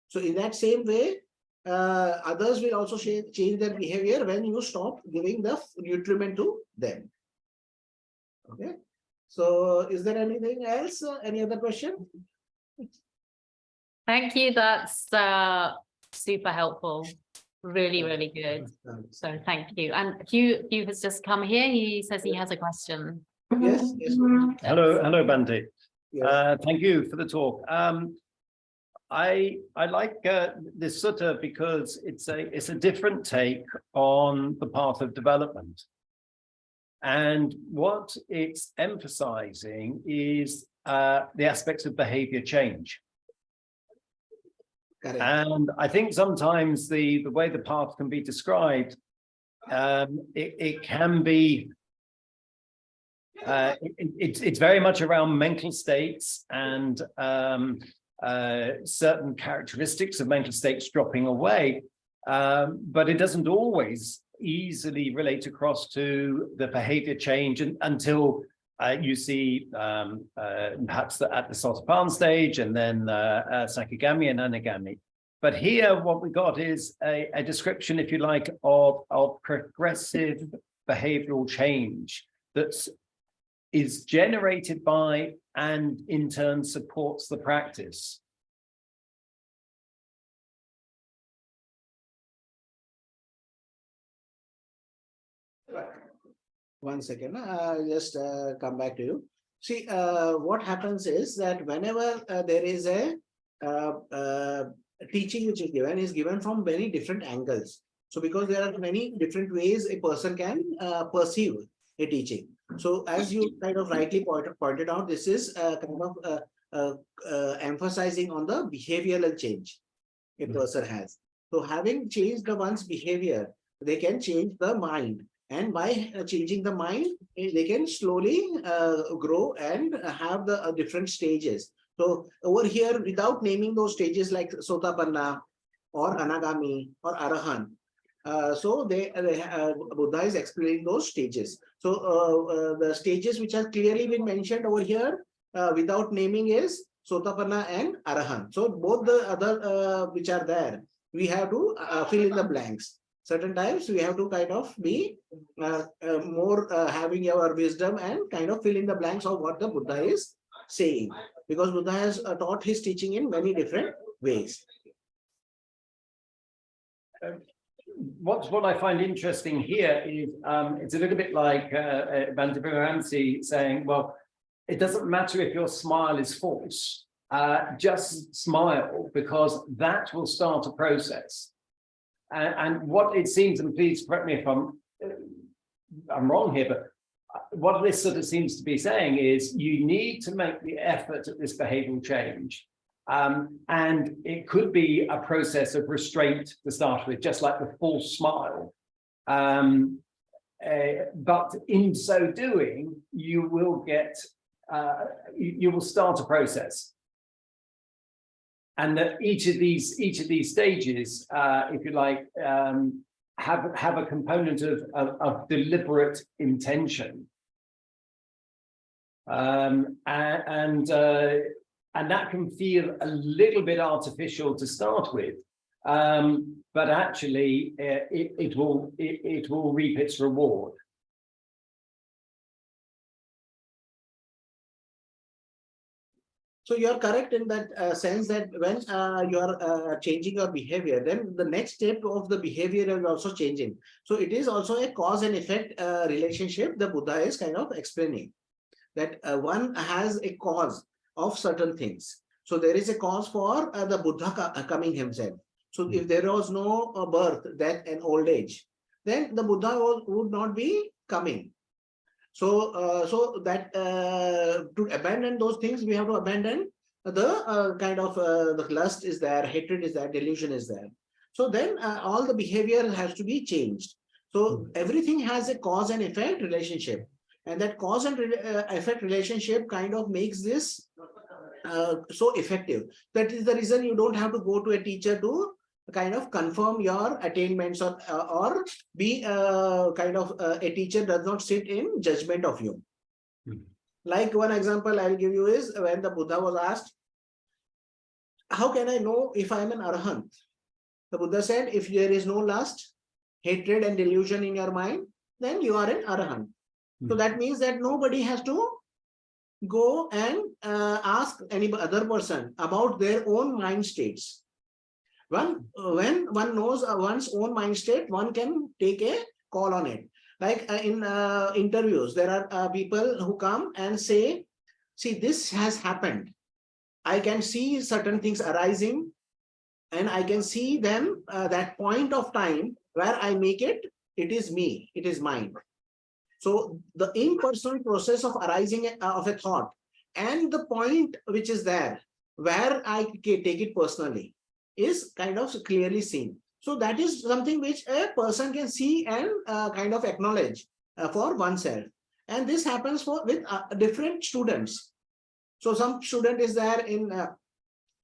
[SPEAKER 1] So in that same way, others will also change their behavior when you stop giving the nutriment to them. Okay. So is there anything else? Any other question?
[SPEAKER 3] Thank you. That's super helpful. Really, really good. So thank you. And Hugh has just come here. He says he has a question.
[SPEAKER 1] Yes. Yes.
[SPEAKER 4] Hello, Bhante.
[SPEAKER 1] Yes.
[SPEAKER 4] Thank you for the talk. I like this sutta because it's a different take on the path of development. And what it's emphasizing is the aspects of behavior change.
[SPEAKER 1] Correct.
[SPEAKER 4] And I think sometimes the way the path can be described, it can be, it's very much around mental states and certain characteristics of mental states dropping away, but it doesn't always easily relate across to the behavior change until you see perhaps at the Sotapanna stage, and then Sakagami and Anagami. But here what we got is a description, if you like, of progressive behavioral change that is generated by and in turn supports the practice.
[SPEAKER 1] One second, I'll just come back to you. See, what happens is that whenever there is a teaching which is given from many different angles. So because there are many different ways a person can perceive a teaching. So as you kind of rightly pointed out, this is kind of emphasizing on the behavioral change a person has. So having changed the one's behavior, they can change the mind. And by changing the mind, they can slowly grow and have the different stages. So over here, without naming those stages like Sotapanna or Anagami or Arahant, So Buddha is explaining those stages. So the stages which have clearly been mentioned over here without naming is Sotapanna and Arahant. So both the other which are there, we have to fill in the blanks. Certain times we have to kind of be more having our wisdom and kind of fill in the blanks of what the Buddha is saying, because Buddha has taught his teaching in many different ways.
[SPEAKER 4] What I find interesting here is it's a little bit like Ven Dhammagavesi saying, well, it doesn't matter if your smile is false, just smile, because that will start a process. And what it seems, and please correct me if I'm wrong here, but what this sort of seems to be saying is you need to make the effort at this behavioral change. And it could be a process of restraint to start with, just like the false smile. But in so doing, you will get, you will start a process. And that each of these stages, if you like, have a component of deliberate intention. And that can feel a little bit artificial to start with, but actually it will reap its reward.
[SPEAKER 1] So you are correct in that sense that when you are changing your behavior, then the next step of the behavior is also changing. So it is also a cause and effect relationship the Buddha is kind of explaining, that one has a cause of certain things. So there is a cause for the Buddha coming himself. So if there was no birth, death and old age, then the Buddha would not be coming. So, so that to abandon those things, we have to abandon the kind of the lust is there, hatred is there, delusion is there. So then all the behavior has to be changed. So everything has a cause and effect relationship, and that cause and effect relationship kind of makes this so effective. That is the reason you don't have to go to a teacher to kind of confirm your attainments, or be kind of a teacher does not sit in judgment of you. Like one example I will give you is when the Buddha was asked, how can I know if I am an Arahant? The Buddha said, if there is no lust, hatred and delusion in your mind, then you are an Arahant. So that means that nobody has to go and ask any other person about their own mind states. When one knows one's own mind state, one can take a call on it. Like in interviews, there are people who come and say, see, this has happened. I can see certain things arising, and I can see them that point of time where I make it, it is me, it is mine. So the impersonal process of arising of a thought and the point which is there where I take it personally is kind of clearly seen. So that is something which a person can see and kind of acknowledge for oneself. And this happens with different students. So some student is there in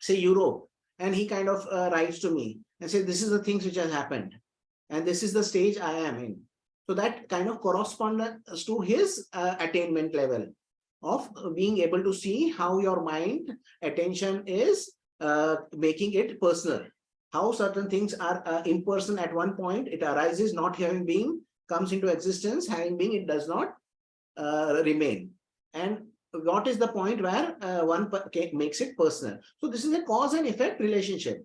[SPEAKER 1] say Europe, and he kind of writes to me and says, this is the things which has happened, and this is the stage I am in. So that kind of corresponds to his attainment level of being able to see how your mind attention is making it personal, how certain things are impersonal at one point, it arises, not having been, comes into existence, having been, it does not remain. And what is the point where one makes it personal? So this is a cause and effect relationship.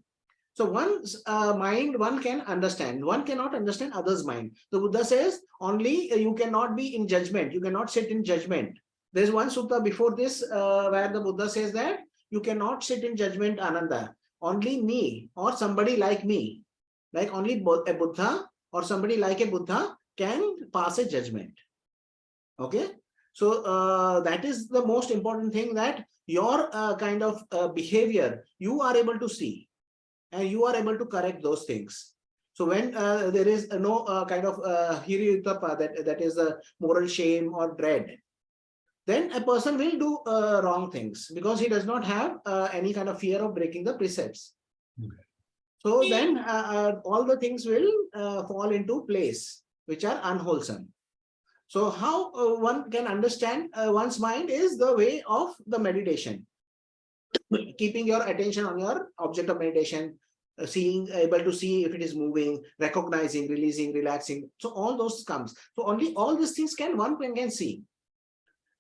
[SPEAKER 1] So one's mind, one can understand, one cannot understand others' mind. The Buddha says only you cannot be in judgment, you cannot sit in judgment. There's one sutta before this where the Buddha says that you cannot sit in judgment, Ananda. Only me or somebody like me, like only a Buddha or somebody like a Buddha can pass a judgment. Okay. So that is the most important thing, that your kind of behavior, you are able to see and you are able to correct those things. So when there is no kind of hiriyutapa, that is a moral shame or dread, then a person will do wrong things because he does not have any kind of fear of breaking the precepts.
[SPEAKER 4] Okay.
[SPEAKER 1] So then all the things will fall into place, which are unwholesome. So how one can understand one's mind is the way of the meditation. Keeping your attention on your object of meditation, able to see if it is moving, recognizing, releasing, relaxing. So all those comes. So only all these things one can see.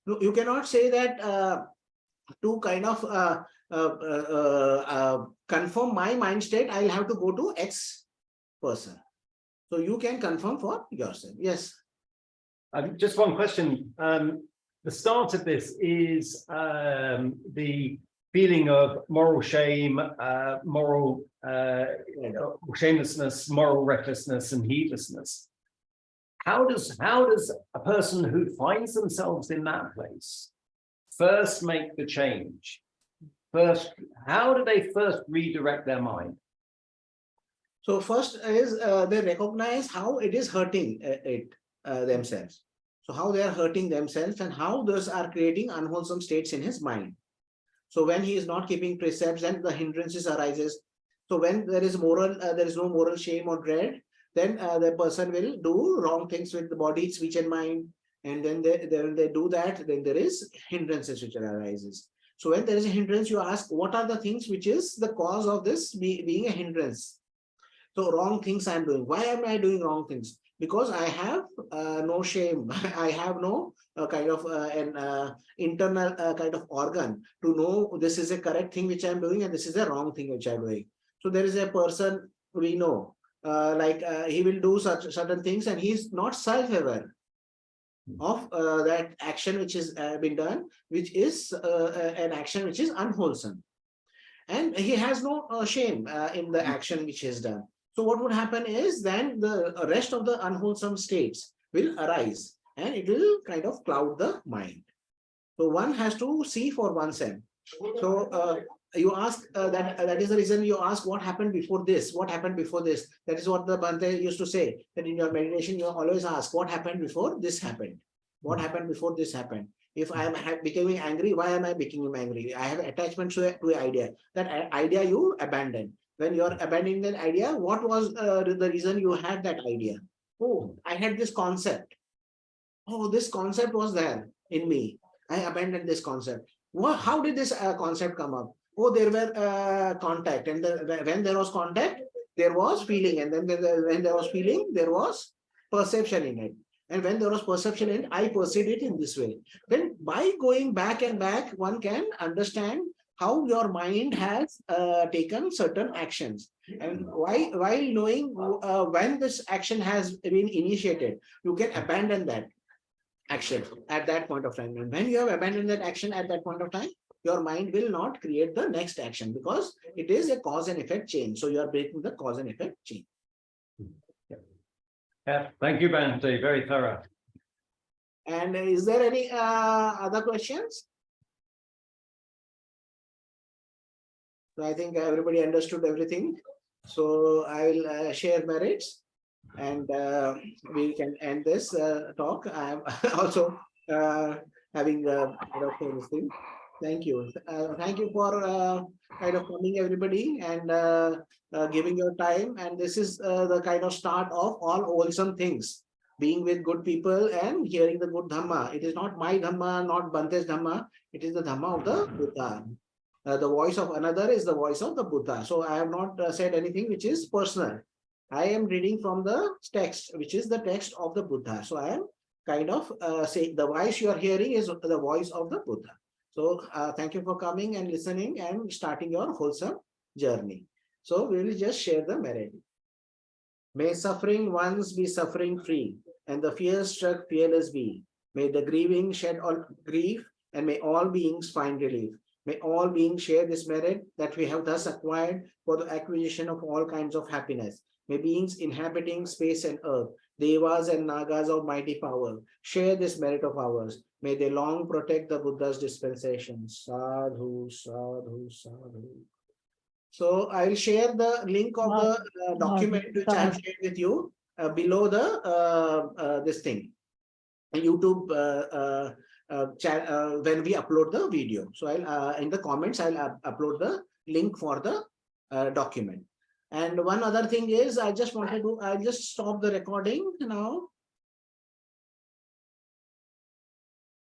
[SPEAKER 1] You cannot say that to kind of confirm my mind state, I'll have to go to X person. So you can confirm for yourself. Yes.
[SPEAKER 4] Just one question. The start of this is the feeling of moral shame, moral shamelessness, moral recklessness, and heedlessness. How does a person who finds themselves in that place first make the change? First, how do they first redirect their mind?
[SPEAKER 1] So first is they recognize how it is hurting themselves. So how they are hurting themselves and how those are creating unwholesome states in his mind. So when he is not keeping precepts, then the hindrances arises. So when there is no moral shame or dread, then the person will do wrong things with the body, speech, and mind. And then they do that, then there is hindrances which arises. So when there is a hindrance, you ask, what are the things which is the cause of this being a hindrance? So wrong things I'm doing. Why am I doing wrong things? Because I have no shame. I have no kind of an internal kind of organ to know this is a correct thing which I'm doing and this is a wrong thing which I'm doing. So there is a person we know, he will do certain things and he's not self-aware of that action which has been done, which is an action which is unwholesome. And he has no shame in the action which he has done. So what would happen is then the rest of the unwholesome states will arise and it will kind of cloud the mind. So one has to see for oneself. So you ask that is the reason you ask what happened before this, what happened before this. That is what the Bhante used to say, that in your meditation you always ask what happened before this happened, what happened before this happened. If I am becoming angry, why am I becoming angry? I have attachment to an idea. That idea you abandon. When you are abandoning that idea, what was the reason you had that idea? Oh, I had this concept. Oh, this concept was there in me. I abandoned this concept. How did this concept come up? Oh, there were contact, and when there was contact, there was feeling, and then when there was feeling, there was perception in it. And when there was perception in it, I perceived it in this way. Then by going back and back, one can understand how your mind has taken certain actions. And while knowing when this action has been initiated, you can abandon that action at that point of time. And when you have abandoned that action at that point of time, your mind will not create the next action because it is a cause and effect chain. So you are breaking the cause and effect chain.
[SPEAKER 4] Yeah, thank you, Bhante. Very thorough.
[SPEAKER 1] And is there any other questions? So I think everybody understood everything. So I will share merits and we can end this talk. I am also having a thing. Thank you. Thank you for kind of coming, everybody, and giving your time. And this is the kind of start of all wholesome things. Being with good people and hearing the good Dhamma. It is not my Dhamma, not Bhante's Dhamma. It is the Dhamma of the Buddha. The voice of another is the voice of the Buddha. So I have not said anything which is personal. I am reading from the text, which is the text of the Buddha. So I am kind of saying the voice you are hearing is the voice of the Buddha. So thank you for coming and listening and starting your wholesome journey. So we will just share the merit. May suffering ones be suffering free, and the fear-struck fearless be. May the grieving shed all grief, and may all beings find relief. May all beings share this merit that we have thus acquired for the acquisition of all kinds of happiness. May beings inhabiting space and earth, Devas and Nagas of mighty power, share this merit of ours. May they long protect the Buddha's dispensation. Sadhu, sadhu, sadhu. So I'll share the link of the document which I have shared with you below the this thing, YouTube when we upload the video. So I'll in the comments I'll upload the link for the document. And one other thing is, I just stop the recording now.